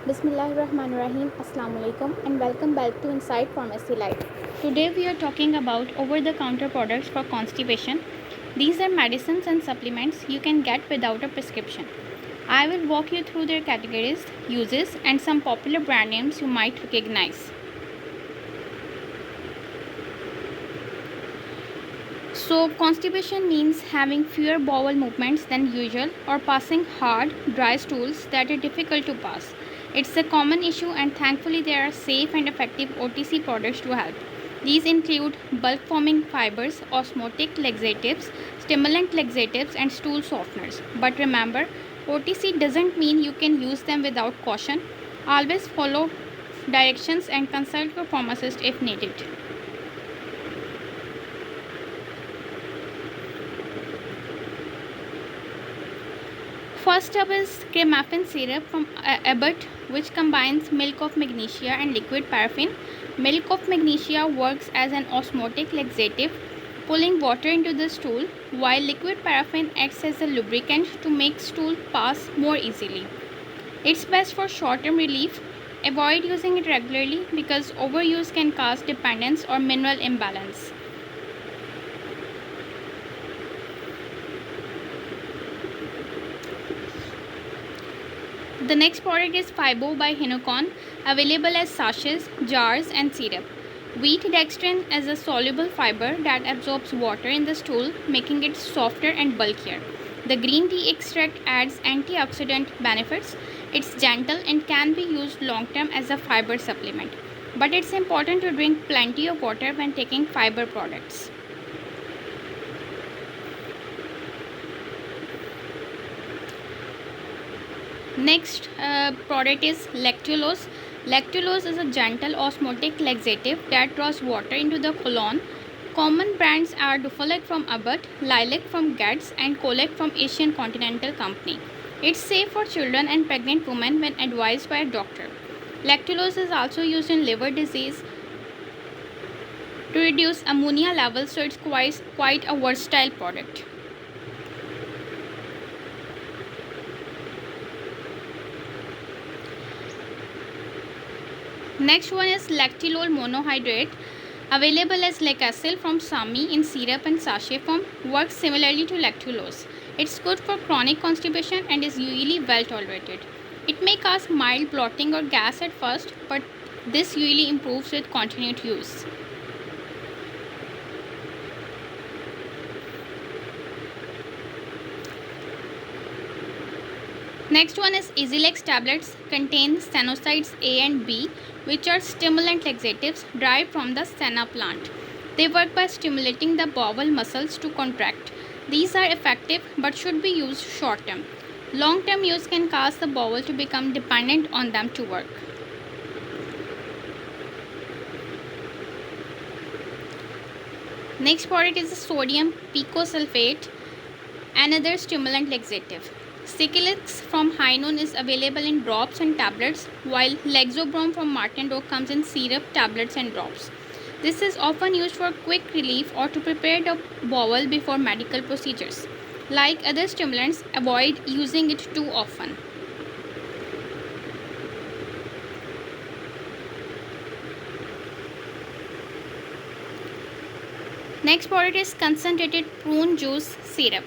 Bismillahirrahmanirrahim. Assalamu alaikum and welcome back to Inside Pharmacy Life. Today we are talking about over-the-counter products for constipation. These are medicines and supplements you can get without a prescription. I will walk you through their categories, uses, and some popular brand names you might recognize. So, constipation means having fewer bowel movements than usual or passing hard, dry stools that are difficult to pass. It's a common issue, and thankfully, there are safe and effective OTC products to help. These include bulk forming fibers, osmotic laxatives, stimulant laxatives, and stool softeners. But remember, OTC doesn't mean you can use them without caution. Always follow directions and consult your pharmacist if needed. First up is cremafin syrup from Abbott, which combines milk of magnesia and liquid paraffin. Milk of magnesia works as an osmotic laxative, pulling water into the stool, while liquid paraffin acts as a lubricant to make stool pass more easily. It's best for short-term relief. Avoid using it regularly because overuse can cause dependence or mineral imbalance. The next product is Fibo by Hinocon, available as sachets, jars, and syrup. Wheat dextrin is a soluble fiber that absorbs water in the stool, making it softer and bulkier. The green tea extract adds antioxidant benefits. It's gentle and can be used long term as a fiber supplement. But it's important to drink plenty of water when taking fiber products. Next product is lactulose. Lactulose is a gentle osmotic laxative that draws water into the colon. Common brands are Duphalac from Abbott, Lilac from Getz, and Kolac from Asian Continental Company. It's safe for children and pregnant women when advised by a doctor. Lactulose is also used in liver disease to reduce ammonia levels, so it's quite a versatile product. Next one is lactylol monohydrate, available as Lacacil from Sami in syrup and sachet form, works similarly to lactulose. It's good for chronic constipation and is usually well tolerated. It may cause mild bloating or gas at first, but this usually improves with continued use. Next one is Ezilax tablets, contain stenocytes A and B, which are stimulant laxatives derived from the senna plant. They work by stimulating the bowel muscles to contract. These are effective but should be used short term. Long term use can cause the bowel to become dependent on them to work. Next product is the sodium picosulfate, another stimulant laxative. Skilax from High Noon is available in drops and tablets, while Laxoberon from Martin Rock comes in syrup, tablets, and drops. This is often used for quick relief or to prepare the bowel before medical procedures. Like other stimulants, avoid using it too often. Next product is concentrated prune juice syrup.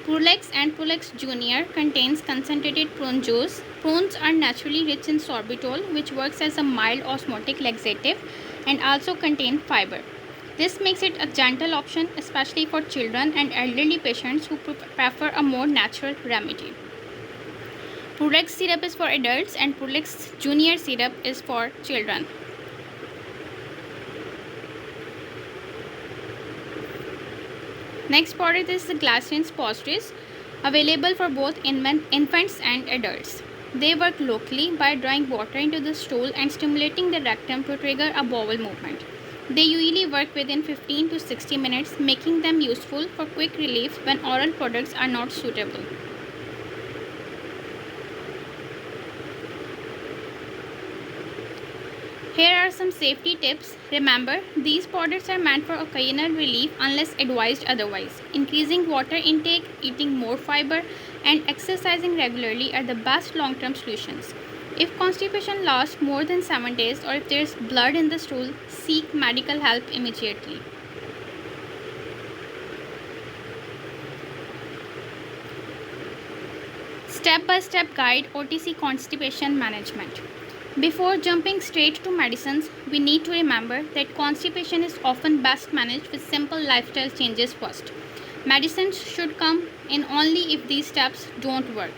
Prulax and Prulax Junior contains concentrated prune juice. Prunes are naturally rich in sorbitol, which works as a mild osmotic laxative and also contain fiber. This makes it a gentle option, especially for children and elderly patients who prefer a more natural remedy. Prulax syrup is for adults and Prulax Junior syrup is for children. Next product is the glycerin suppositories, available for both infants and adults. They work locally by drawing water into the stool and stimulating the rectum to trigger a bowel movement. They usually work within 15 to 60 minutes, making them useful for quick relief when oral products are not suitable. Here are some safety tips. Remember, these products are meant for occasional relief unless advised otherwise. Increasing water intake, eating more fiber, and exercising regularly are the best long-term solutions. If constipation lasts more than 7 days or if there is blood in the stool, seek medical help immediately. Step-by-step guide OTC constipation management. Before jumping straight to medicines, we need to remember that constipation is often best managed with simple lifestyle changes first. Medicines should come in only if these steps don't work.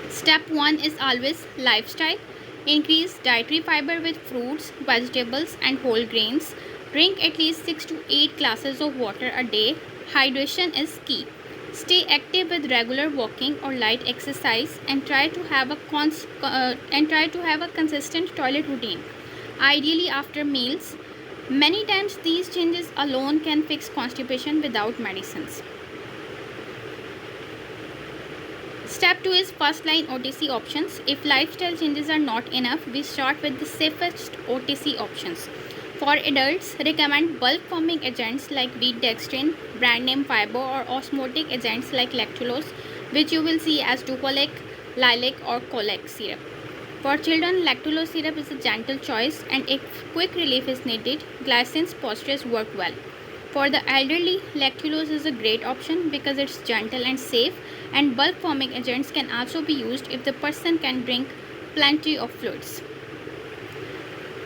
Step 1 is always lifestyle. Increase dietary fiber with fruits, vegetables, and whole grains. Drink at least 6 to 8 glasses of water a day. Hydration is key. Stay active with regular walking or light exercise and try to have a consistent toilet routine, ideally after meals. Many times these changes alone can fix constipation without medicines. Step 2 is first line OTC options. If lifestyle changes are not enough, we start with the safest OTC options. For adults, recommend bulk forming agents like wheat dextrin, brand name Fibo, or osmotic agents like lactulose, which you will see as Duphalac, Lilac, or Kolac syrup. For children, lactulose syrup is a gentle choice, and if quick relief is needed, glycine postures work well. For the elderly, lactulose is a great option because it's gentle and safe, and bulk forming agents can also be used if the person can drink plenty of fluids.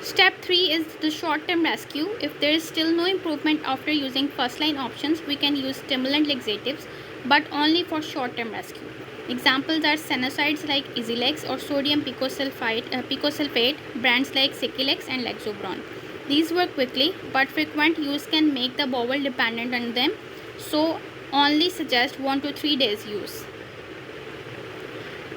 Step 3 is the short-term rescue. If there is still no improvement after using first-line options, we can use stimulant laxatives, but only for short-term rescue. Examples are sanicides like Ezilax or sodium picosulfate, brands like Skilax and Laxoberon. These work quickly, but frequent use can make the bowel dependent on them, so only suggest 1 to 3 days use.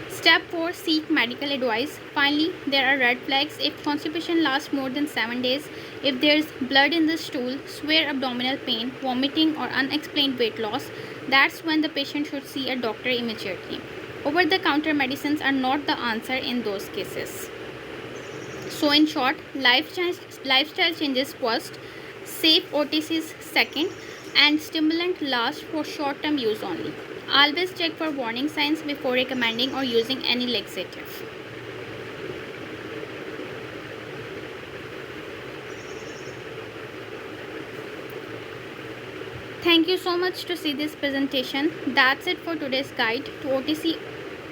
Step 4, seek medical advice. Finally, there are red flags. If constipation lasts more than 7 days, if there is blood in the stool, severe abdominal pain, vomiting, or unexplained weight loss, that's when the patient should see a doctor immediately. Over-the-counter medicines are not the answer in those cases. So in short, lifestyle changes first, safe OTCs second, and stimulant last for short-term use only. Always check for warning signs before recommending or using any laxative. Thank you so much to see this presentation. That's it for today's guide to OTC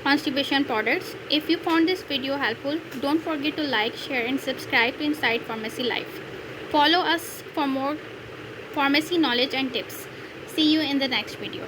constipation products. If you found this video helpful, don't forget to like, share and subscribe to Inside Pharmacy Life. Follow us for more pharmacy knowledge and tips. See you in the next video.